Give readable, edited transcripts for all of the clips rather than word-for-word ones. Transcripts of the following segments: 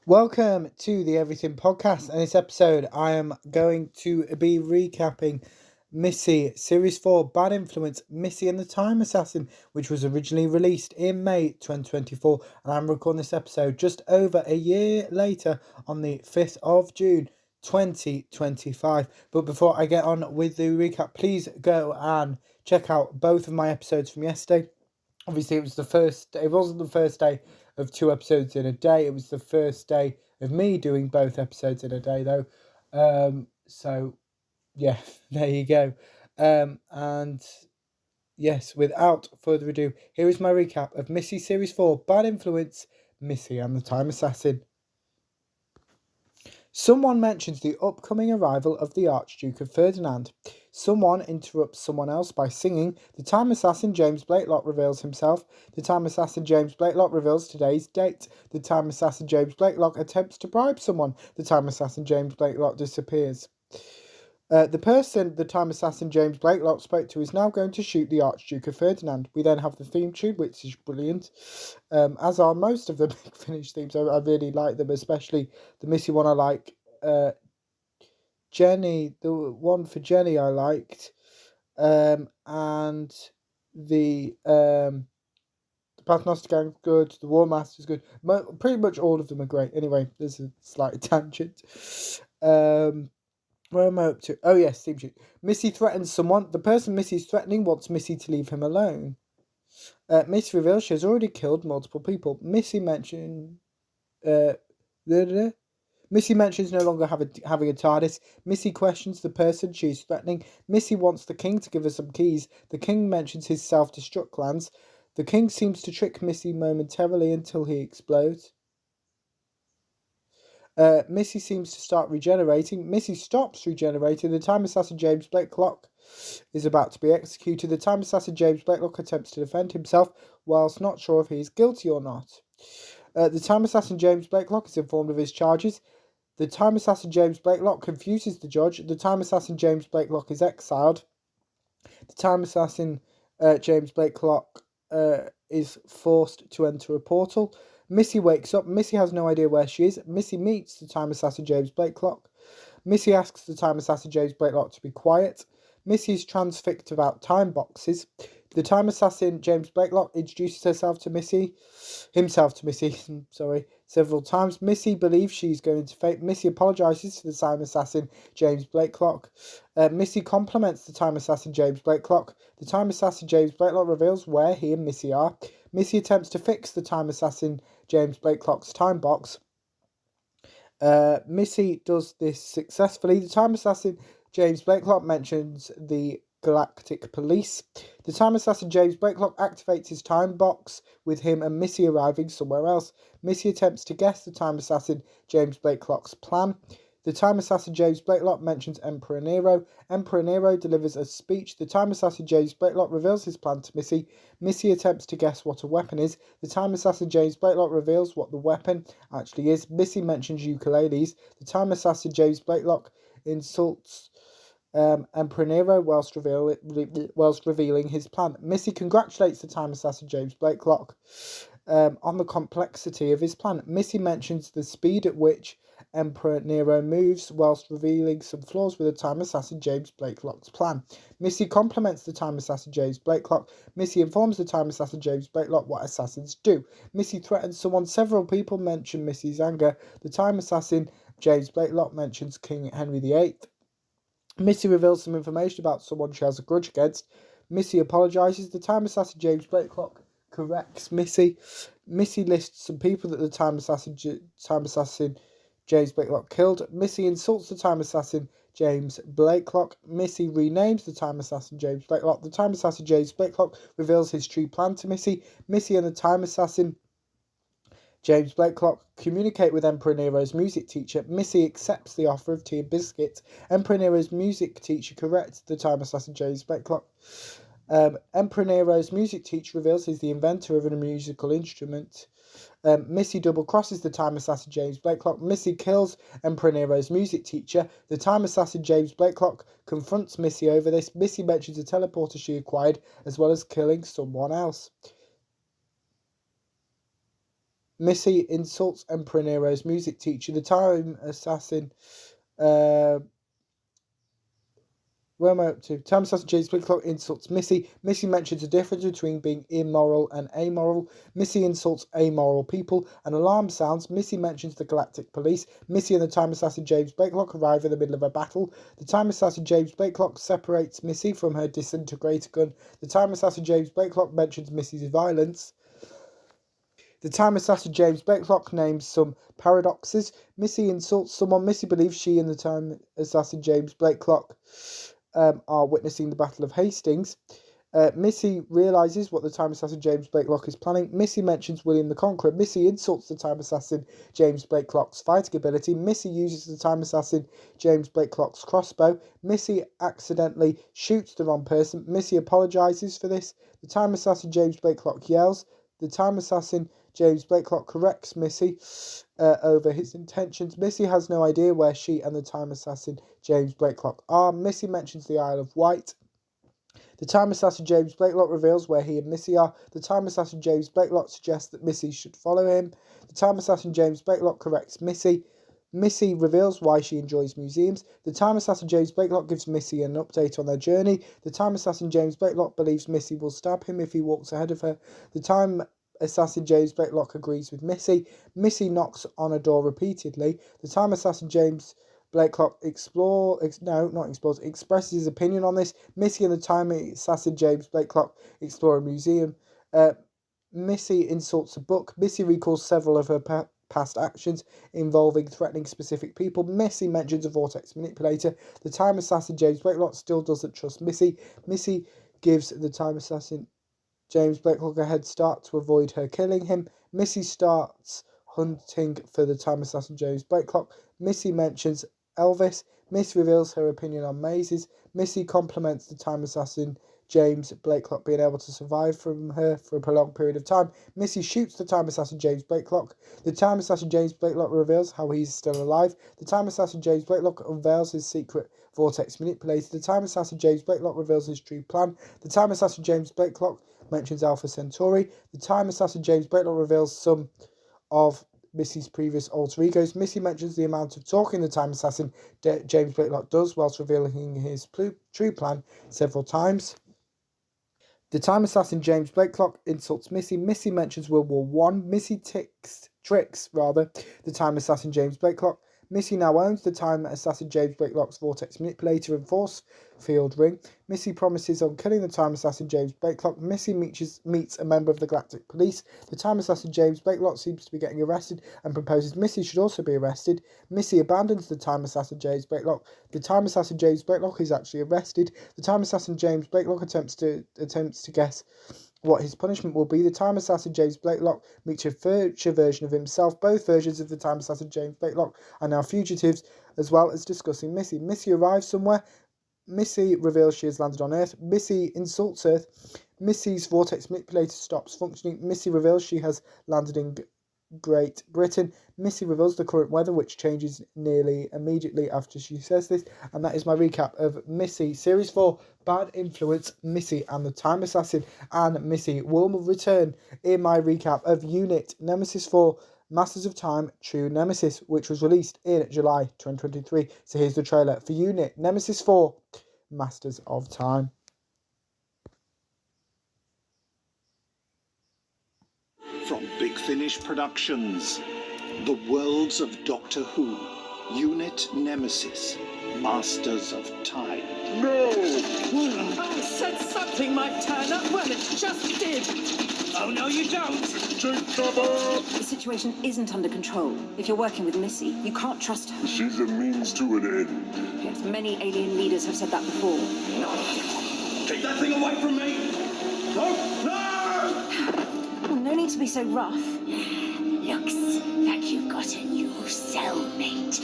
Welcome to the Everything Podcast. In this episode, I am going to be recapping Missy Series 4 Bad Influence Missy and the Time Assassin, which was originally released in May 2024. And I'm recording this episode just over a year later on the 5th of June 2025. But before I get on with the recap, please go and check out both of my episodes from yesterday. Obviously, it wasn't the first day of 2 episodes in a day. It was the first day of me doing both episodes in a day, though. So yeah, there you go. And yes, without further ado, here is my recap of Missy Series 4 Bad Influence, Missy and the Time Assassin. Someone mentions the upcoming arrival of the Archduke of Ferdinand. Someone interrupts someone else by singing. The Time Assassin James Blakelock reveals himself. The Time Assassin James Blakelock reveals today's date. The Time Assassin James Blakelock attempts to bribe someone. The Time Assassin James Blakelock disappears. The person the Time Assassin James Blakelock spoke to is now going to shoot the Archduke of Ferdinand. We then have the theme tune, which is brilliant, as are most of the Big Finish themes. I really like them, especially the Missy one I like. Jenny, the one for Jenny I liked, and the Paternoster Gang's good, the War Master's good. Pretty much all of them are great. Anyway, there's a slight tangent. Where am I up to? Oh yes, theme tune. Missy threatens someone. The person Missy's threatening wants Missy to leave him alone. Missy reveals she has already killed multiple people. Missy mentions no longer having a TARDIS. Missy questions the person she is threatening. Missy wants the king to give her some keys. The king mentions his self-destruct plans. The king seems to trick Missy momentarily until he explodes. Missy seems to start regenerating. Missy stops regenerating. The Time Assassin James Blakelock is about to be executed. The Time Assassin James Blakelock attempts to defend himself whilst not sure if he is guilty or not. The Time Assassin James Blakelock is informed of his charges. The Time Assassin James Blakelock confuses the judge. The Time Assassin James Blakelock is exiled. The Time Assassin James Blakelock is forced to enter a portal. Missy wakes up. Missy has no idea where she is. Missy meets the Time Assassin James Blakelock. Missy asks the Time Assassin James Blakelock to be quiet. Missy is transfixed about time boxes. The Time Assassin James Blakelock introduces himself to Missy, several times. Missy believes she's going to fate. Missy apologises to the Time Assassin James Blakelock. Missy compliments the Time Assassin James Blakelock. The Time Assassin James Blakelock reveals where he and Missy are. Missy attempts to fix the Time Assassin James Blakelock's time box. Missy does this successfully. The Time Assassin James Blakelock mentions the Galactic Police. The Time Assassin James Blakelock activates his time box with him and Missy arriving somewhere else. Missy attempts to guess the Time Assassin James Blakelock's plan. The Time Assassin James Blakelock mentions Emperor Nero. Emperor Nero delivers a speech. The Time Assassin James Blakelock reveals his plan to Missy. Missy attempts to guess what a weapon is. The Time Assassin James Blakelock reveals what the weapon actually is. Missy mentions ukuleles. The Time Assassin James Blakelock insults Emperor Nero whilst revealing his plan. Missy congratulates the Time Assassin James Blakelock on the complexity of his plan. Missy mentions the speed at which Emperor Nero moves whilst revealing some flaws with the Time Assassin James Blakelock's plan. Missy compliments the Time Assassin James Blakelock. Missy informs the Time Assassin James Blakelock what assassins do. Missy threatens someone. Several people mention Missy's anger. The Time Assassin James Blakelock mentions King Henry VIII. Missy reveals some information about someone she has a grudge against. Missy apologises. The Time Assassin James Blakelock corrects Missy. Missy lists some people that the Time Assassin James Blakelock killed. Missy insults the Time Assassin James Blakelock. Missy renames the Time Assassin James Blakelock. The Time Assassin James Blakelock reveals his true plan to Missy. Missy and the Time Assassin James Blakelock communicate with Emperor Nero's music teacher. Missy accepts the offer of tea and biscuits. Emperor Nero's music teacher corrects the Time Assassin James Blakelock. Emperor Nero's music teacher reveals he's the inventor of a musical instrument. Missy double crosses the Time Assassin James Blakelock. Missy kills Emperor Nero's music teacher. The Time Assassin James Blakelock confronts Missy over this. Missy mentions a teleporter she acquired, as well as killing someone else. Missy insults Emperor Nero's music teacher. The time assassin... where am I up to? Time assassin James Blakelock insults Missy. Missy mentions the difference between being immoral and amoral. Missy insults amoral people. An alarm sounds. Missy mentions the Galactic Police. Missy and the time assassin James Blakelock arrive in the middle of a battle. The time assassin James Blakelock separates Missy from her disintegrator gun. The time assassin James Blakelock mentions Missy's violence. The time assassin James Blakelock names some paradoxes. Missy insults someone. Missy believes she and the time assassin James Blakelock are witnessing the Battle of Hastings. Missy realises what the time assassin James Blakelock is planning. Missy mentions William the Conqueror. Missy insults the time assassin James Blakelock's fighting ability. Missy uses the time assassin James Blakelock's crossbow. Missy accidentally shoots the wrong person. Missy apologises for this. The time assassin James Blakelock yells. The time assassin James Blakelock corrects Missy over his intentions. Missy has no idea where she and the time assassin James Blakelock are. Missy mentions the Isle of Wight. The time assassin James Blakelock reveals where he and Missy are. The time assassin James Blakelock suggests that Missy should follow him. The time assassin James Blakelock corrects Missy. Missy reveals why she enjoys museums. The time assassin James Blakelock gives Missy an update on their journey. The time assassin James Blakelock believes Missy will stab him if he walks ahead of her. The time assassin James Blakelock agrees with Missy. Missy knocks on a door repeatedly. The time assassin James Blakelock expresses his opinion on this. Missy and the time assassin James Blakelock explore a museum. Missy insults a book. Missy recalls several of her past actions involving threatening specific people. Missy mentions a vortex manipulator. The time assassin James Blakelock still doesn't trust Missy. Missy gives the time assassin James Blakelock a head start to avoid her killing him. Missy starts hunting for the time assassin James Blakelock. Missy mentions Elvis. Missy reveals her opinion on mazes. Missy compliments the time assassin James Blakelock being able to survive from her for a prolonged period of time. Missy shoots the time assassin James Blakelock. The time assassin James Blakelock reveals how he's still alive. The time assassin James Blakelock unveils his secret vortex manipulator. The time assassin James Blakelock reveals his true plan. The time assassin James Blakelock mentions Alpha Centauri. The time assassin James Blakelock reveals some of Missy's previous alter egos. Missy mentions the amount of talking the time assassin James Blakelock does whilst revealing his true plan several times. The time assassin James Blakelock insults Missy. Missy mentions World War I. Missy tricks the time assassin James Blakelock. Missy now owns the time assassin James Blakelock's vortex manipulator and force field ring. Missy promises on killing the time assassin James Blakelock. Missy meets a member of the Galactic Police. The time assassin James Blakelock seems to be getting arrested and proposes Missy should also be arrested. Missy abandons the time assassin James Blakelock. The time assassin James Blakelock is actually arrested. The time assassin James Blakelock attempts to guess what his punishment will be. The time assassin James Blakelock meets a future version of himself. Both versions of the time assassin James Blakelock are now fugitives, as well as discussing Missy. Missy arrives somewhere. Missy reveals she has landed on Earth. Missy insults Earth. Missy's vortex manipulator stops functioning. Missy reveals she has landed in Great Britain. Missy reveals the current weather, which changes nearly immediately after she says this. And that is my recap of Missy. Series 4, Bad Influence, Missy and the Time Assassin. And Missy will return in my recap of Unit Nemesis 4, Masters of Time, True Nemesis, which was released in July 2023. So here's the trailer for Unit Nemesis 4, Masters of Time. From Big Finish Productions, the worlds of Doctor Who, Unit Nemesis, Masters of Time. No! I said something might turn up. Well, it just did. Oh, no, you don't. Take cover! The situation isn't under control. If you're working with Missy, you can't trust her. She's a means to an end. Yes, many alien leaders have said that before. No. Take that thing away from me! No! No! Well, no need to be so rough. Looks like you've got a new cellmate.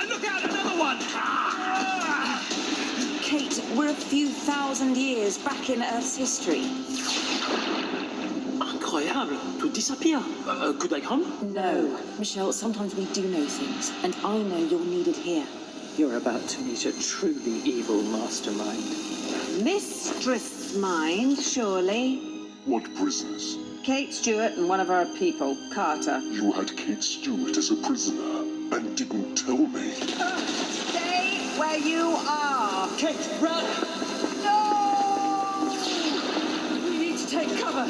Look out, another one! Kate, we're a few thousand years back in Earth's history. Incroyable. To disappear. Could I come? No. Michelle, sometimes we do know things, and I know you're needed here. You're about to meet a truly evil mastermind. Mistress mind, surely. What prisoners? Kate Stewart and one of our people, Carter. You had Kate Stewart as a prisoner and didn't tell me. Stay where you are. Kate, run! No! We need to take cover.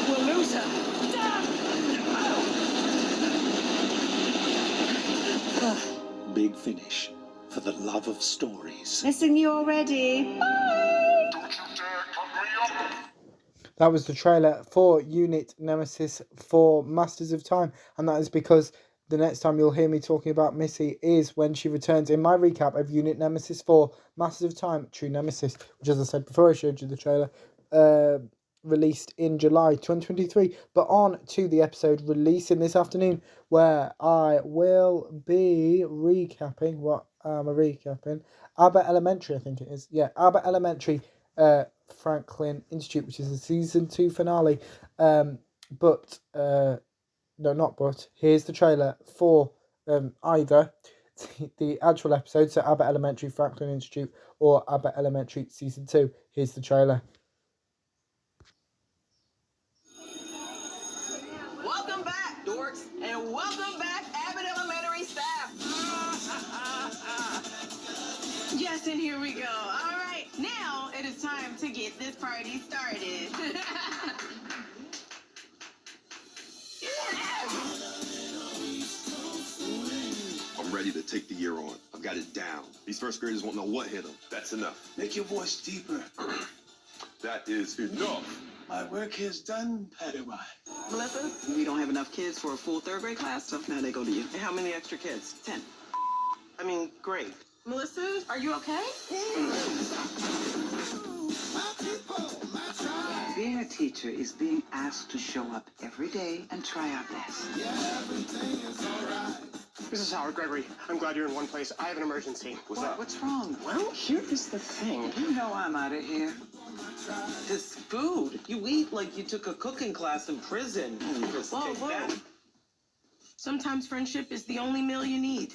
We'll lose her. Big Finish, for the love of stories. Missing you already. Bye! Don't you dare cut me up! That was the trailer for Unit Nemesis for Masters of Time, and that is because the next time you'll hear me talking about Missy is when she returns in my recap of Unit Nemesis 4 Masters of Time True Nemesis, which, as I said before I showed you the trailer, released in July 2023. But on to the episode releasing this afternoon, where I will be recapping what am I recapping? Abbott Elementary, I think it is. Yeah, Abbott Elementary Franklin Institute, which is the season 2 finale. Here's the trailer for either the actual episode, so Abbott Elementary Franklin Institute, or Abbott Elementary season 2. Here's the trailer. Welcome back, dorks, and welcome back, Abbott Elementary staff. Yes, and here we go. All right, now it is time to get this party started. I'm ready to take the year on. I've got it down. These first graders won't know what hit them. That's enough. Make your voice deeper. That is enough. My work is done, Padawan. Melissa, we don't have enough kids for a full third grade class, so now they go to you. And how many extra kids? 10. I mean, great. Melissa, are you okay? Being a teacher is being asked to show up every day and try our best. Mrs. Howard, Gregory, I'm glad you're in one place. I have an emergency. What's wrong? Well, here is the thing. You know I'm out of here. This food. You eat like you took a cooking class in prison. Whoa. Sometimes friendship is the only meal you need.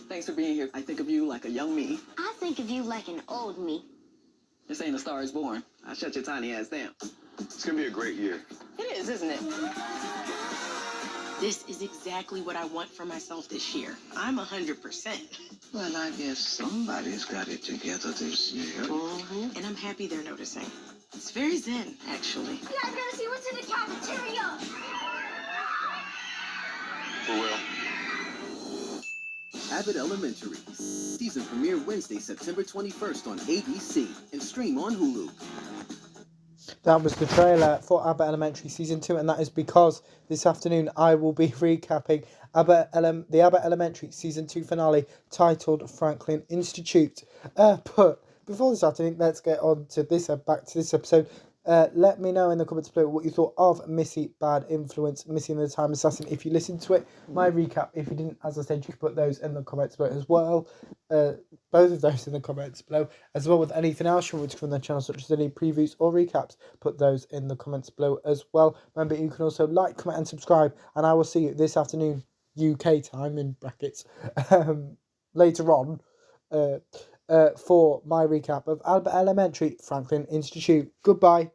Thanks for being here. I think of you like a young me. I think of you like an old me. This ain't A Star is Born. I'll shut your tiny ass down. It's gonna be a great year. It is, isn't it? This is exactly what I want for myself this year. I'm 100%. Well, I guess somebody's got it together this year. And I'm happy they're noticing. It's very zen, actually. You guys gotta see what's in the cafeteria. For real. Abbott Elementary. Season premiere Wednesday, September 21st on ABC and stream on Hulu. That was the trailer for Abbott Elementary Season 2, and that is because this afternoon I will be recapping the Abbott Elementary Season 2 finale titled Franklin Institute. But before this afternoon, let's get on to back to this episode. Let me know in the comments below what you thought of Missy Bad Influence, Missy and the Time Assassin. If you listened to it, my recap. If you didn't, as I said, you can put those in the comments below as well. Both of those in the comments below, as well with anything else you want to come on the channel, such as any previews or recaps. Put those in the comments below as well. Remember, you can also like, comment, and subscribe. And I will see you this afternoon, UK time in brackets, later on, for my recap of Abbott Elementary Franklin Institute. Goodbye.